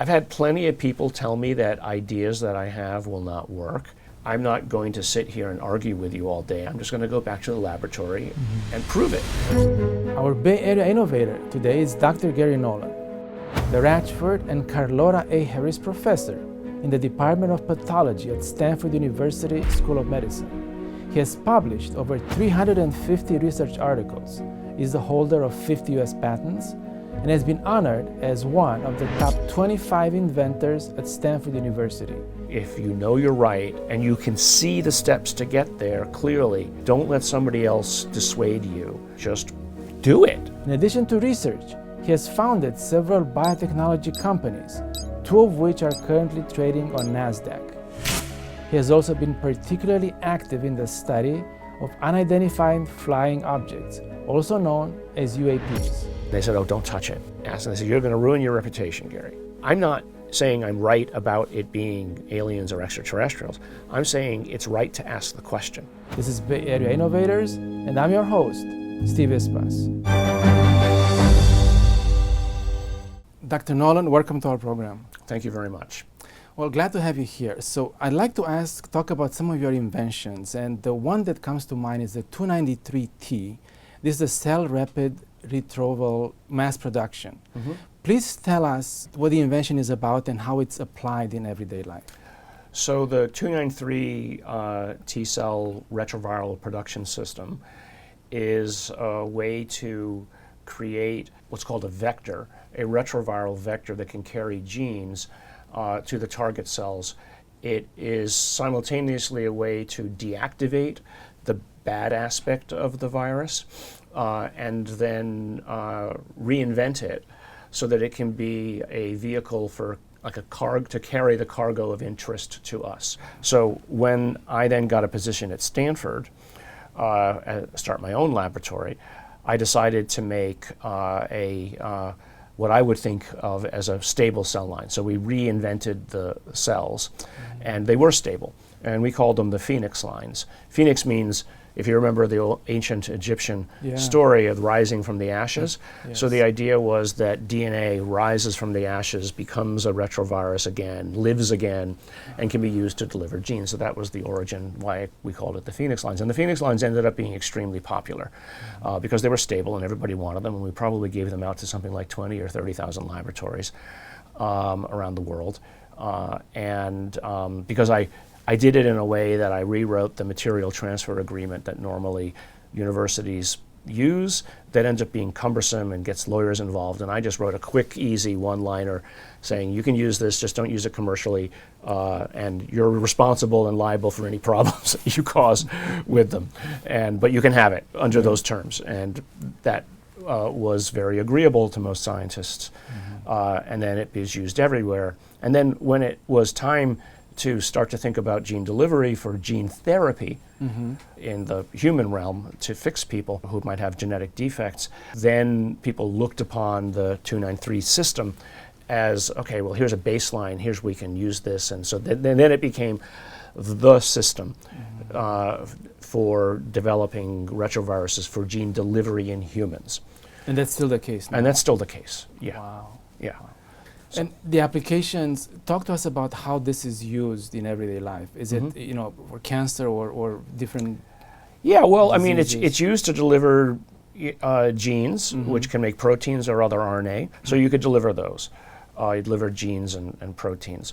I've had plenty of people tell me that ideas that I have will not work. I'm not going to sit here and argue with you all day. I'm just going to go back to the laboratory and prove it. Our Bay Area innovator today is Dr. Garry Nolan, the Ratchford and Carlota A. Harris Professor in the Department of Pathology at Stanford University School of Medicine. He has published over 350 research articles, is the holder of 50 US patents, and has been honored as one of the top 25 inventors at Stanford University. If you know you're right and you can see the steps to get there clearly, don't let somebody else dissuade you. Just do it. In addition to research, he has founded several biotechnology companies, two of which are currently trading on NASDAQ. He has also been particularly active in the study of unidentified flying objects, also known as UAPs. They said, oh, don't touch it. And they said, you're going to ruin your reputation, Garry. I'm not saying I'm right about it being aliens or extraterrestrials. I'm saying it's right to ask the question. This is Bay Area Innovators, and I'm your host, Steve Ispas. Dr. Nolan, welcome to our program. Thank you very much. Well, glad to have you here. So I'd like to talk about some of your inventions, and the one that comes to mind is the 293T. This is the cell rapid retrieval mass production. Please tell us what the invention is about and how it's applied in everyday life. So the 293 T-cell retroviral production system is a way to create what's called a vector, a retroviral vector that can carry genes to the target cells. It is simultaneously a way to deactivate the bad aspect of the virus and then reinvent it so that it can be a vehicle for like to carry the cargo of interest to us. So when I then got a position at Stanford, start my own laboratory, I decided to make what I would think of as a stable cell line. So we reinvented the cells, and they were stable, and we called them the Phoenix lines. Phoenix means, if you remember the old ancient Egyptian story of rising from the ashes. Yes. So the idea was that DNA rises from the ashes, becomes a retrovirus again, lives again, and can be used to deliver genes. So that was the origin why we called it the Phoenix lines. And the Phoenix lines ended up being extremely popular because they were stable and everybody wanted them, and we probably gave them out to something like 20 or 30,000 laboratories around the world. Because I did it in a way that I rewrote the material transfer agreement that normally universities use that ends up being cumbersome and gets lawyers involved. And I just wrote a quick, easy one-liner saying, you can use this, just don't use it commercially, and you're responsible and liable for any problems that you cause with them. But you can have it under those terms. And that was very agreeable to most scientists. And then it was used everywhere. And then when it was time to start to think about gene delivery for gene therapy in the human realm to fix people who might have genetic defects, then people looked upon the 293 system as, okay, well, here's a baseline, here's we can use this. And so then it became the system for developing retroviruses for gene delivery in humans. And that's still the case now? And that's still the case, yeah. Wow. Yeah. Wow. And the applications, talk to us about how this is used in everyday life. Is it, for cancer or different Yeah, well, diseases? I mean, it's used to deliver genes, which can make proteins or other RNA. So you could deliver those. You deliver genes and proteins.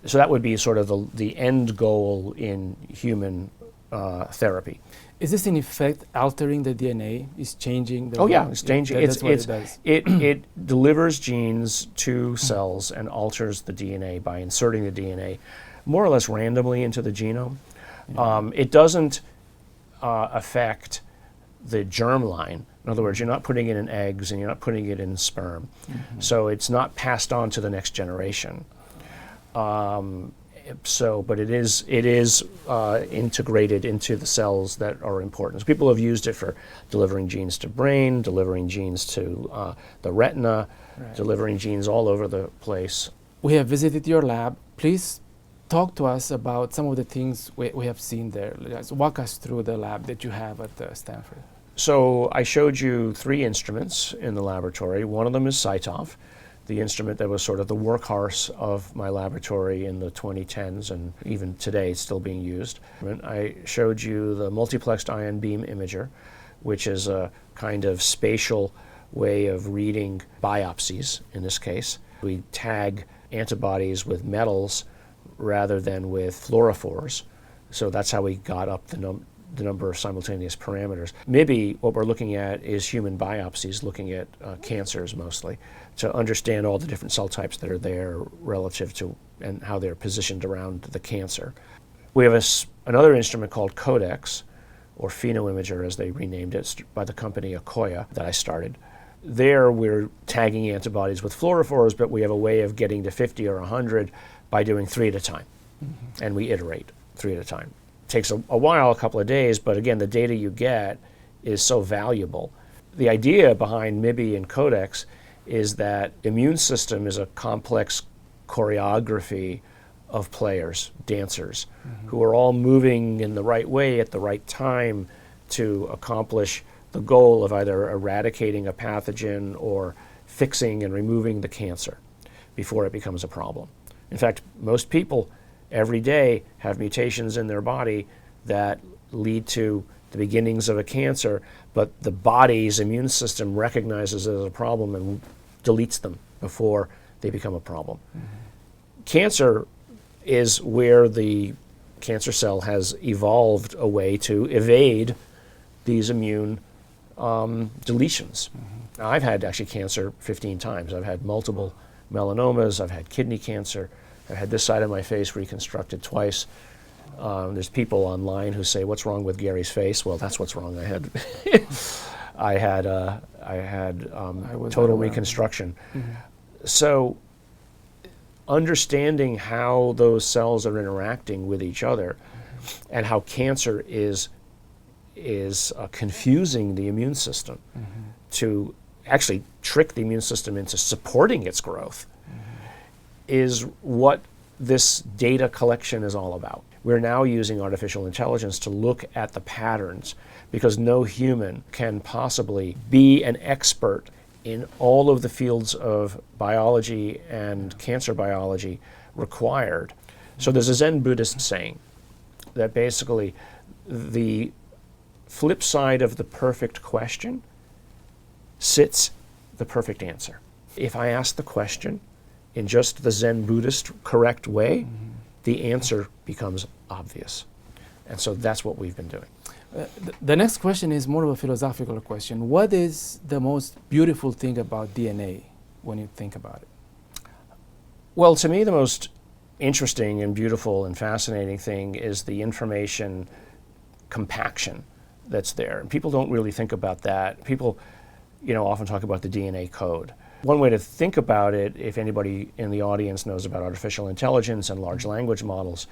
So that would be sort of the end goal in human therapy. Is this in effect altering the DNA? Is changing the it's changing. That's what it does. It delivers genes to cells and alters the DNA by inserting the DNA more or less randomly into the genome. It doesn't affect the germline. In other words, you're not putting it in eggs and you're not putting it in sperm. So it's not passed on to the next generation. But it is integrated into the cells that are important. So people have used it for delivering genes to brain, delivering genes to the retina, delivering genes all over the place. We have visited your lab. Please talk to us about some of the things we have seen there. Walk us through the lab that you have at Stanford. So I showed you 3 instruments in the laboratory. One of them is CyTOF. the instrument that was sort of the workhorse of my laboratory in the 2010s, and even today it's still being used. I showed you the multiplexed ion beam imager, which is a kind of spatial way of reading biopsies in this case. We tag antibodies with metals rather than with fluorophores, so that's how we got up the number of simultaneous parameters. MIBI, what we're looking at is human biopsies, looking at cancers mostly, to understand all the different cell types that are there relative to and how they're positioned around the cancer. We have another instrument called Codex, or PhenoImager as they renamed it, by the company Akoya that I started. There we're tagging antibodies with fluorophores, but we have a way of getting to 50 or 100 by doing 3 at a time. And we iterate 3 at a time. Takes a while, a couple of days, but again, the data you get is so valuable. The idea behind MIBI and Codex is that immune system is a complex choreography of players, dancers, who are all moving in the right way at the right time to accomplish the goal of either eradicating a pathogen or fixing and removing the cancer before it becomes a problem. In fact, most people every day have mutations in their body that lead to the beginnings of a cancer, but the body's immune system recognizes it as a problem and deletes them before they become a problem. Cancer is where the cancer cell has evolved a way to evade these immune deletions. Now, I've had actually cancer 15 times. I've had multiple melanomas, I've had kidney cancer, I had this side of my face reconstructed twice. There's people online who say, "What's wrong with Garry's face?" Well, that's what's wrong. I had total reconstruction. So, understanding how those cells are interacting with each other, and how cancer is confusing the immune system to actually trick the immune system into supporting its growth, is what this data collection is all about. We're now using artificial intelligence to look at the patterns, because no human can possibly be an expert in all of the fields of biology and cancer biology required. So there's a Zen Buddhist saying that basically the flip side of the perfect question sits the perfect answer. If I ask the question in just the Zen Buddhist correct way, the answer becomes obvious. And so that's what we've been doing. The next question is more of a philosophical question. What is the most beautiful thing about DNA when you think about it? Well, to me, the most interesting and beautiful and fascinating thing is the information compaction that's there. And people don't really think about that. People, often talk about the DNA code. One way to think about it, if anybody in the audience knows about artificial intelligence and large language models,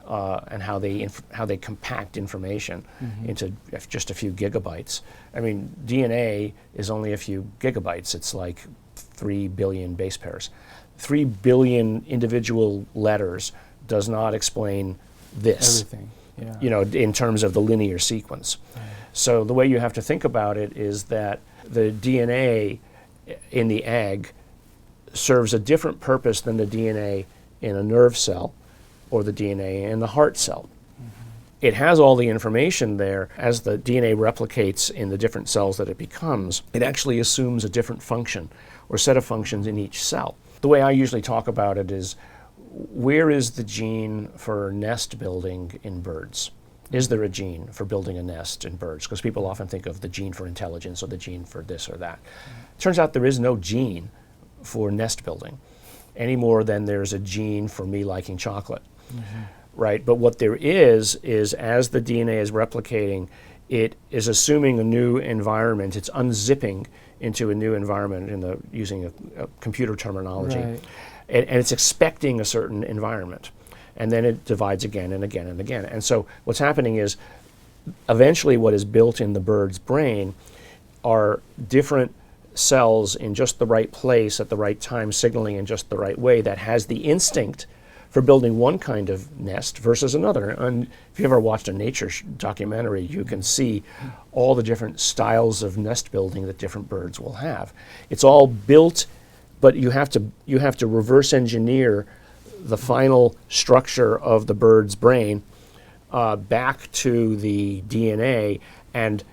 and how they compact information into just a few gigabytes. I mean, DNA is only a few gigabytes. It's like 3 billion base pairs. 3 billion individual letters does not explain this. Everything, yeah. In terms of the linear sequence. So the way you have to think about it is that the DNA in the egg serves a different purpose than the DNA in a nerve cell or the DNA in the heart cell. It has all the information there. As the DNA replicates in the different cells that it becomes, it actually assumes a different function or set of functions in each cell. The way I usually talk about it is, where is the gene for nest building in birds? Is there a gene for building a nest in birds? Because people often think of the gene for intelligence or the gene for this or that. Turns out there is no gene for nest building any more than there's a gene for me liking chocolate, right? But what there is as the DNA is replicating, it is assuming a new environment. It's unzipping into a new environment using a computer terminology. Right. And it's expecting a certain environment. And then it divides again and again and again. And so what's happening is, eventually what is built in the bird's brain are different cells in just the right place at the right time, signaling in just the right way, that has the instinct for building one kind of nest versus another. And if you ever watched a nature documentary, you can see all the different styles of nest building that different birds will have. It's all built but you have to reverse engineer the final structure of the bird's brain back to the DNA, and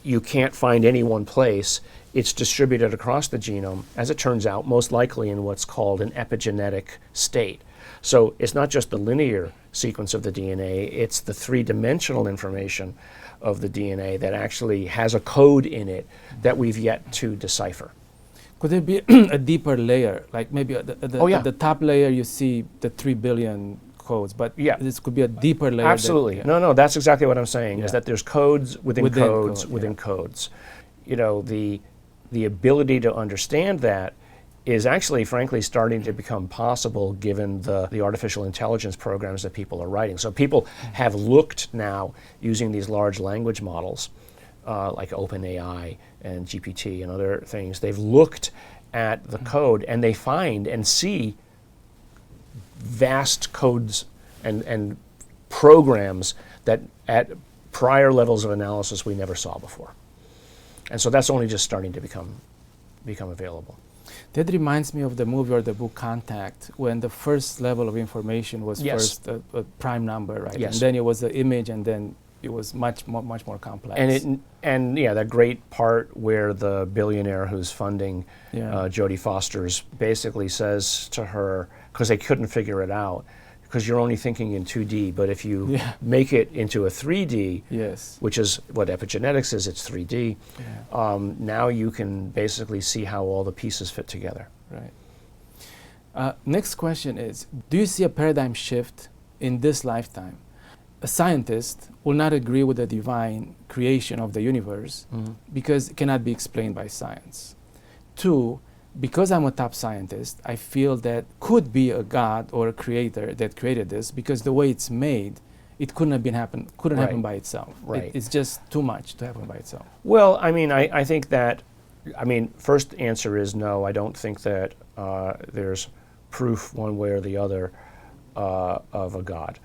you can't find any one place. It's distributed across the genome, as it turns out, most likely in what's called an epigenetic state. So it's not just the linear sequence of the DNA, it's the three-dimensional information of the DNA that actually has a code in it that we've yet to decipher. Could there be a deeper layer, like maybe at the top layer you see the 3 billion codes, but this could be a deeper layer? Absolutely. No, that's exactly what I'm saying, is that there's codes within codes within yeah. codes. You know, the ability to understand that is actually, frankly, starting to become possible given the artificial intelligence programs that people are writing. So people have looked now, using these large language models, like OpenAI and GPT and other things, they've looked at the code and they find and see vast codes and programs that at prior levels of analysis we never saw before. And so that's only just starting to become available. That reminds me of the movie or the book Contact, when the first level of information was first a prime number, right? Yes. And then it was the image, and then it was much more complex. And that great part where the billionaire who's funding Jodie Foster's basically says to her, because they couldn't figure it out, because you're only thinking in 2D, but if you make it into a 3D, which is what epigenetics is, it's 3D, now you can basically see how all the pieces fit together. Right. Next question is, do you see a paradigm shift in this lifetime? A scientist will not agree with the divine creation of the universe because it cannot be explained by science. 2, because I'm a top scientist, I feel that could be a God or a creator that created this, because the way it's made, it couldn't happen by itself. Right. It's just too much to happen by itself. Well, I mean, I think that, first answer is no. I don't think that there's proof one way or the other of a God.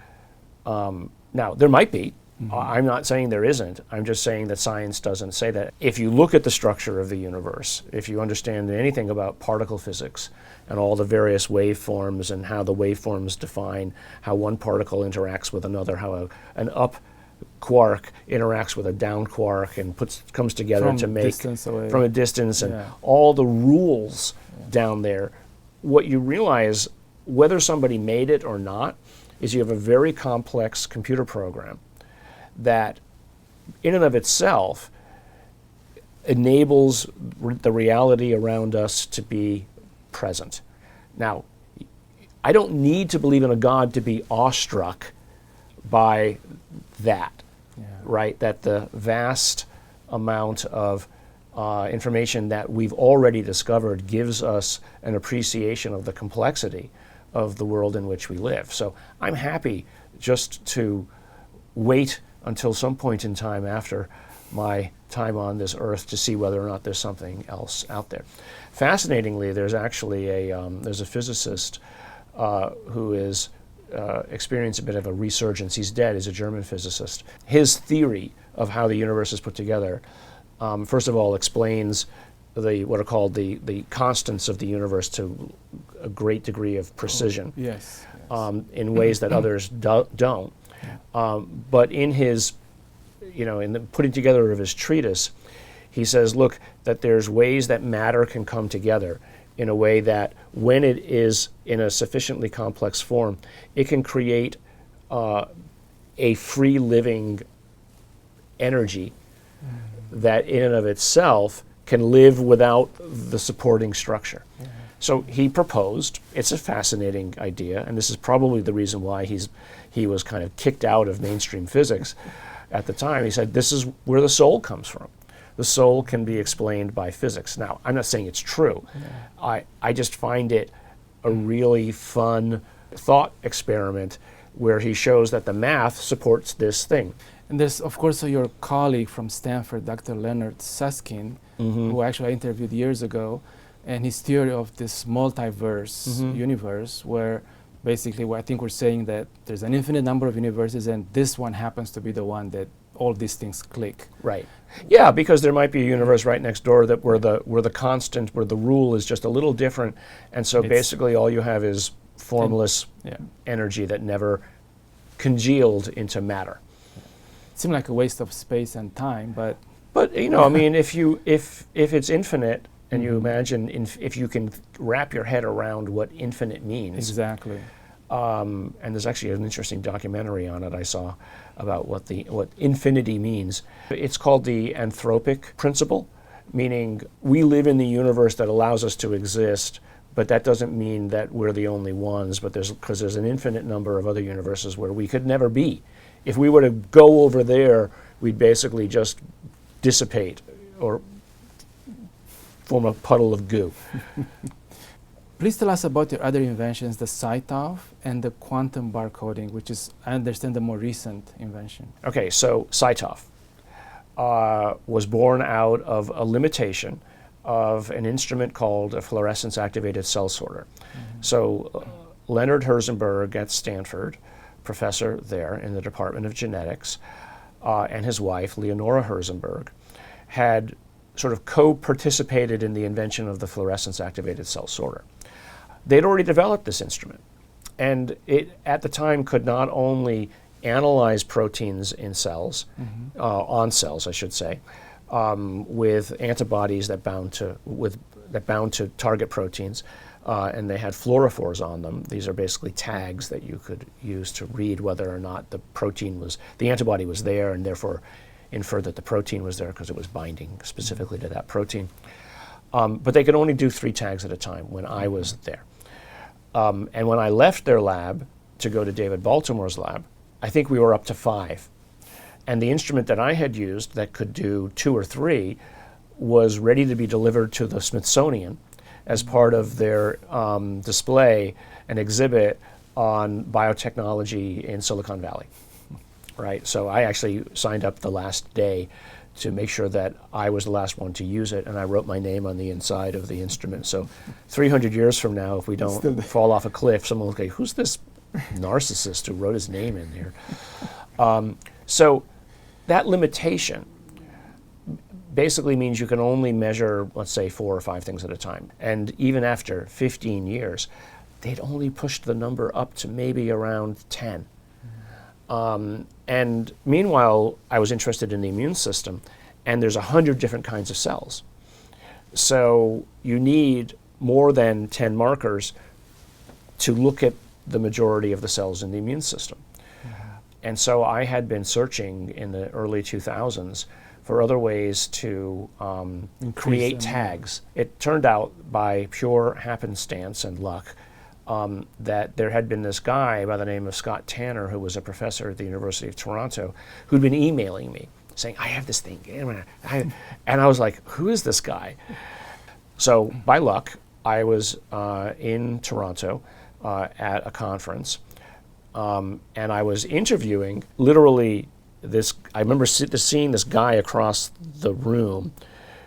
Now, there might be. I'm not saying there isn't. I'm just saying that science doesn't say that. If you look at the structure of the universe, if you understand anything about particle physics and all the various waveforms and how the waveforms define how one particle interacts with another, how an up quark interacts with a down quark and comes together to make from a distance, and all the rules down there, what you realize, whether somebody made it or not, is you have a very complex computer program that in and of itself enables the reality around us to be present. Now, I don't need to believe in a God to be awestruck by that, right? That the vast amount of information that we've already discovered gives us an appreciation of the complexity of the world in which we live. So I'm happy just to wait until some point in time after my time on this earth to see whether or not there's something else out there. Fascinatingly, there's actually there's a physicist who is experiencing a bit of a resurgence. He's dead. He's a German physicist. His theory of how the universe is put together, first of all, explains what are called the constants of the universe to a great degree of precision. In ways that others don't. But in his, in the putting together of his treatise, he says, look, that there's ways that matter can come together in a way that when it is in a sufficiently complex form, it can create a free living energy that in and of itself can live without the supporting structure. So he proposed, it's a fascinating idea, and this is probably the reason why he was kind of kicked out of mainstream physics at the time. He said, this is where the soul comes from. The soul can be explained by physics. Now, I'm not saying it's true. I just find it a really fun thought experiment where he shows that the math supports this thing. And there's, of course, your colleague from Stanford, Dr. Leonard Herzenberg, who actually I interviewed years ago, and his theory of this multiverse universe, where basically I think we're saying that there's an infinite number of universes and this one happens to be the one that all these things click. Right. Yeah, because there might be a universe right next door that where the constant, where the rule is just a little different, and so basically all you have is formless energy that never congealed into matter. It seemed like a waste of space and time, but you know, I mean, if it's infinite, and you imagine if you can wrap your head around what infinite means. Exactly. And there's actually an interesting documentary on it I saw about what infinity means. It's called the Theanthropic Principle, meaning we live in the universe that allows us to exist, but that doesn't mean that we're the only ones, but because there's an infinite number of other universes where we could never be. If we were to go over there, we'd basically just dissipate or form a puddle of goo. Please tell us about your other inventions, the CyTOF and the quantum barcoding, which is, I understand, the more recent invention. Okay, so CyTOF was born out of a limitation of an instrument called a fluorescence-activated cell sorter. So Leonard Herzenberg at Stanford, professor there in the Department of Genetics, and his wife, Leonora Herzenberg, had sort of co-participated in the invention of the fluorescence-activated cell sorter. They'd already developed this instrument, and it at the time could not only analyze proteins in cells, on cells, I should say, with antibodies that bound to target proteins, and they had fluorophores on them. These are basically tags that you could use to read whether or not the antibody was there, and therefore infer that the protein was there because it was binding specifically to that protein. But they could only do 3 tags at a time when I was there. And when I left their lab to go to David Baltimore's lab, I think we were up to 5. And the instrument that I had used that could do 2 or 3 was ready to be delivered to the Smithsonian as part of their display and exhibit on biotechnology in Silicon Valley. Right, so I actually signed up the last day to make sure that I was the last one to use it, and I wrote my name on the inside of the instrument. So 300 years from now, if we don't fall off a cliff, someone will say, who's this narcissist who wrote his name in here? So that limitation basically means you can only measure, let's say, 4 or 5 things at a time. And even after 15 years, they'd only pushed the number up to maybe around 10. And meanwhile, I was interested in the immune system, and there's 100 different kinds of cells. So you need more than 10 markers to look at the majority of the cells in the immune system. And so I had been searching in the early 2000s for other ways to create tags. It turned out by pure happenstance and luck that there had been this guy by the name of Scott Tanner, who was a professor at the University of Toronto, who'd been emailing me saying, I have this thing. And I was like, who is this guy? So by luck, I was in Toronto at a conference, and I was interviewing literally this. I remember seeing this guy across the room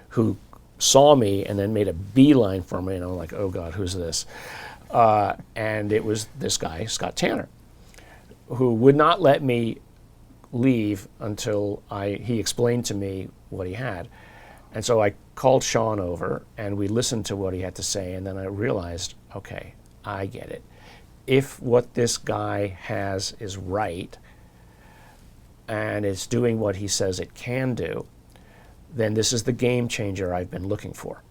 who saw me and then made a beeline for me, and I'm like, oh God, who's this? And it was this guy, Scott Tanner, who would not let me leave until he explained to me what he had. And so I called Sean over, and we listened to what he had to say, and then I realized, okay, I get it. If what this guy has is right, and it's doing what he says it can do, then this is the game changer I've been looking for.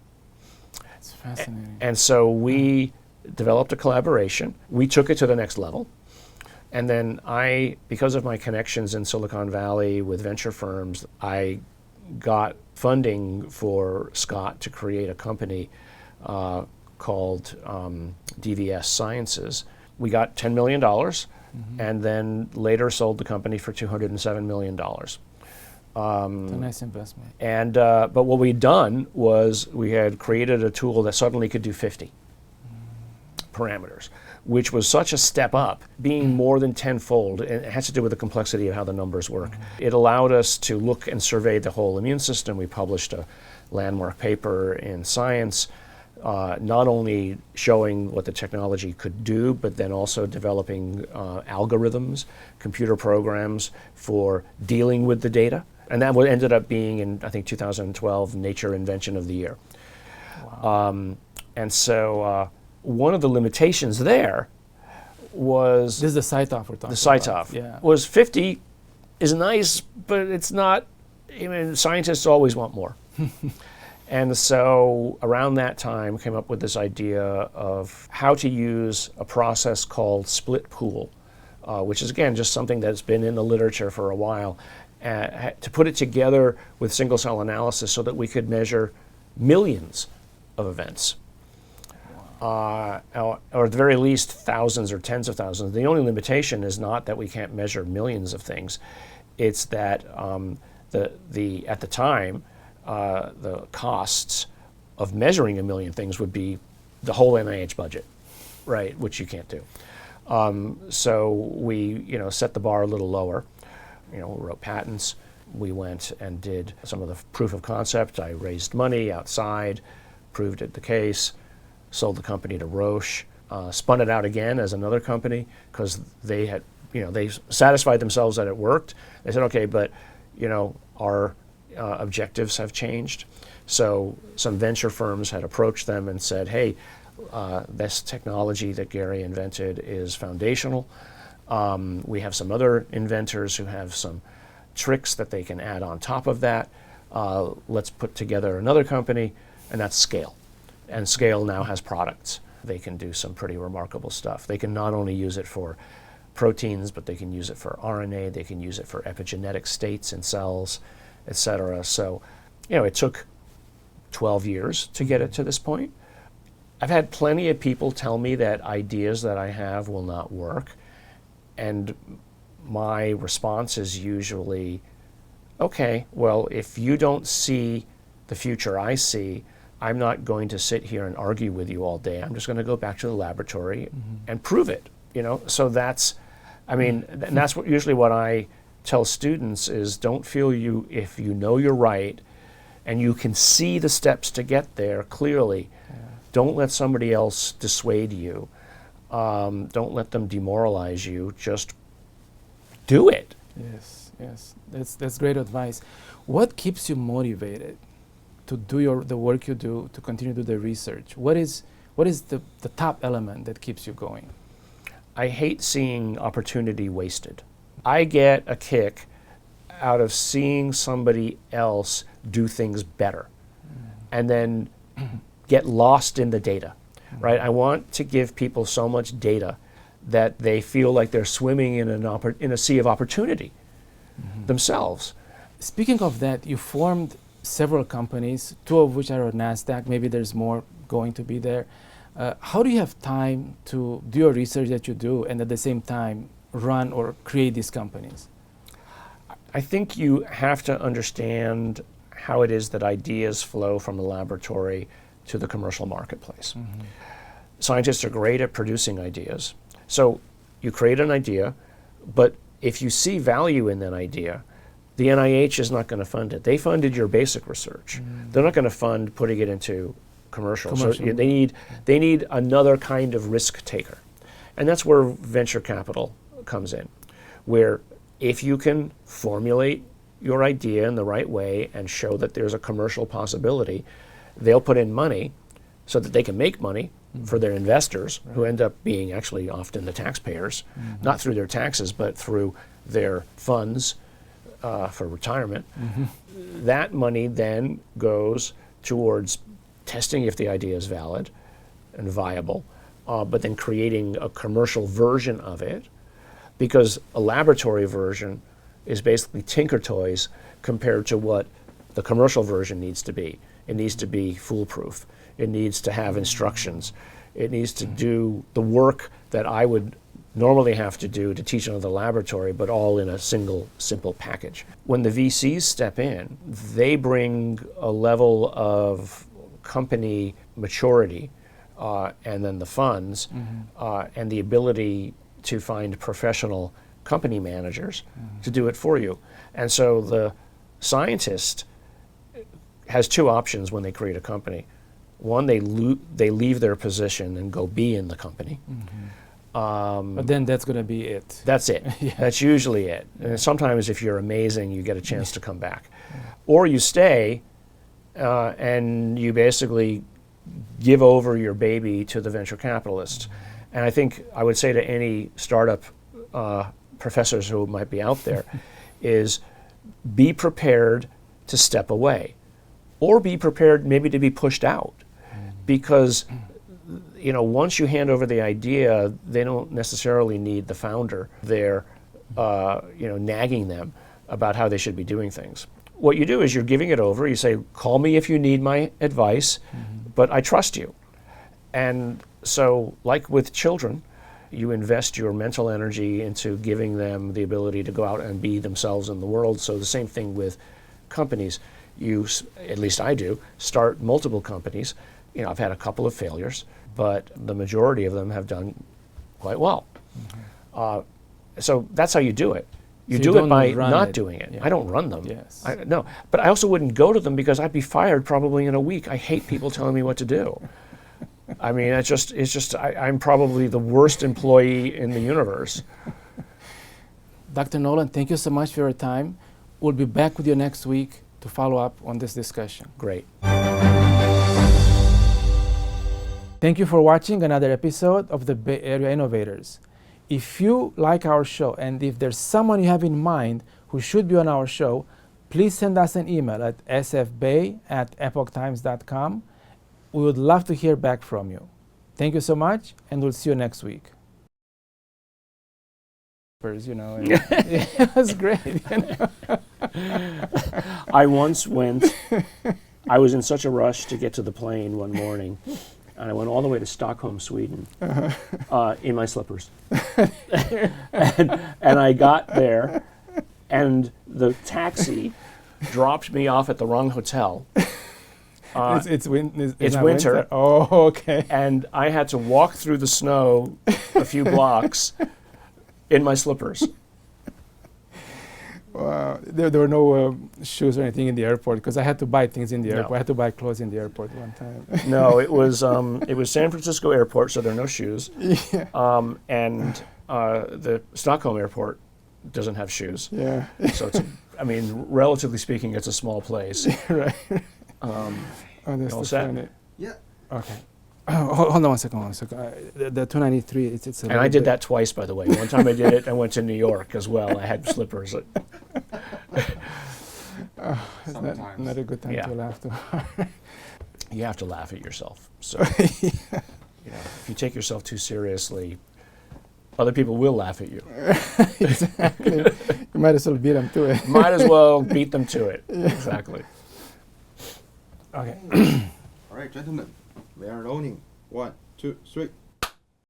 It's fascinating. And so we developed a collaboration. We took it to the next level. And then because of my connections in Silicon Valley with venture firms, I got funding for Scott to create a company called DVS Sciences. We got $10 million, and then later sold the company for $207 million. It's a nice investment. And but what we'd done was we had created a tool that suddenly could do 50 parameters, which was such a step up, being more than tenfold. And it has to do with the complexity of how the numbers work. It allowed us to look and survey the whole immune system. We published a landmark paper in Science not only showing what the technology could do, but then also developing algorithms, computer programs for dealing with the data. And that ended up being, in I think 2012, Nature Invention of the Year. Wow. And so one of the limitations there was... This is the CITOF we're talking the CITOF about. Yeah. was 50 is nice, but it's not, I mean, scientists always want more. And so around that time came up with this idea of how to use a process called split pool, which is again just something that's been in the literature for a while, to put it together with single cell analysis so that we could measure millions of events. Or at the very least thousands or tens of thousands. The only limitation is not that we can't measure millions of things, it's that at the time, the costs of measuring a million things would be the whole NIH budget, right? Which you can't do. So we, set the bar a little lower. We wrote patents. We went and did some of the proof of concept. I raised money outside, proved it the case, sold the company to Roche, spun it out again as another company because they had, they satisfied themselves that it worked. They said, okay, but our objectives have changed. So some venture firms had approached them and said, hey, this technology that Garry invented is foundational. We have some other inventors who have some tricks that they can add on top of that. Let's put together another company, and that's Scale. And Scale now has products. They can do some pretty remarkable stuff. They can not only use it for proteins, but they can use it for RNA, they can use it for epigenetic states in cells, et cetera. So, it took 12 years to get it to this point. I've had plenty of people tell me that ideas that I have will not work. And my response is usually, okay, well, if you don't see the future I see, I'm not going to sit here and argue with you all day. I'm just going to go back to the laboratory and prove it. So that's, and that's usually what I tell students is don't feel if you know you're right and you can see the steps to get there clearly, don't let somebody else dissuade you. Don't let them demoralize you. Just do it. Yes. That's great advice. What keeps you motivated to do the work you do, to continue to do the research? What is the top element that keeps you going? I hate seeing opportunity wasted. I get a kick out of seeing somebody else do things better and then get lost in the data, right? I want to give people so much data that they feel like they're swimming in a sea of opportunity themselves. Speaking of that, you formed several companies, two of which are on NASDAQ. Maybe there's more going to be there. How do you have time to do your research that you do and at the same time run or create these companies? I think you have to understand how it is that ideas flow from the laboratory to the commercial marketplace. Scientists are great at producing ideas. So you create an idea, but if you see value in that idea, the NIH is not going to fund it. They funded your basic research. They're not going to fund putting it into commercial. So they need another kind of risk taker. And that's where venture capital comes in, where if you can formulate your idea in the right way and show that there's a commercial possibility, they'll put in money so that they can make money for their investors, who end up being actually often the taxpayers, not through their taxes, but through their funds for retirement. That money then goes towards testing if the idea is valid and viable, but then creating a commercial version of it, because a laboratory version is basically tinker toys compared to what the commercial version needs to be. It needs to be foolproof. It needs to have instructions. It needs to do the work that I would normally have to do to teach another laboratory, but all in a single, simple package. When the VCs step in, they bring a level of company maturity, and then the funds, and the ability to find professional company managers to do it for you. And so the scientist has two options when they create a company. One, they leave their position and go be in the company. But then that's going to be it. That's it. That's usually it. And sometimes if you're amazing, you get a chance to come back. Or you stay and you basically give over your baby to the venture capitalists. And I think I would say to any startup professors who might be out there is be prepared to step away, or be prepared maybe to be pushed out, because once you hand over the idea, they don't necessarily need the founder there nagging them about how they should be doing things. What you do is you're giving it over. You say, call me if you need my advice, but I trust you. And so, like with children, you invest your mental energy into giving them the ability to go out and be themselves in the world. So the same thing with companies. You, at least I do, start multiple companies. I've had a couple of failures, but the majority of them have done quite well. So that's how you do it. You do it by not doing it. Yeah. I don't run them. Yes. No, but I also wouldn't go to them because I'd be fired probably in a week. I hate people telling me what to do. I mean, I'm probably the worst employee in the universe. Dr. Nolan, thank you so much for your time. We'll be back with you next week to follow up on this discussion. Great. Thank you for watching another episode of the Bay Area Innovators. If you like our show and if there's someone you have in mind who should be on our show, please send us an email at sfbay@epochtimes.com. We would love to hear back from you. Thank you so much, and we'll see you next week. It was great. I once I was in such a rush to get to the plane one morning, and I went all the way to Stockholm, Sweden, in my slippers. and I got there, and the taxi dropped me off at the wrong hotel. It's winter. Winter. Oh, okay. And I had to walk through the snow a few blocks in my slippers. Wow. There were no shoes or anything in the airport, because I had to buy things in the airport. No. I had to buy clothes in the airport one time. No, it was San Francisco Airport, so there are no shoes. Yeah. And the Stockholm Airport doesn't have shoes. Yeah. So relatively speaking, it's a small place. Right. That's all the set? funny. Yeah. Okay. Hold on one second. The 293, it's a And I did that twice, by the way. One time I did it, I went to New York as well. I had slippers. It's not a good time to laugh too hard. You have to laugh at yourself. So, if you take yourself too seriously, other people will laugh at you. Exactly. You might as well beat them to it. Might as well beat them to it. Yeah. Exactly. Okay. All right, gentlemen, we are rolling. 1, 2, 3.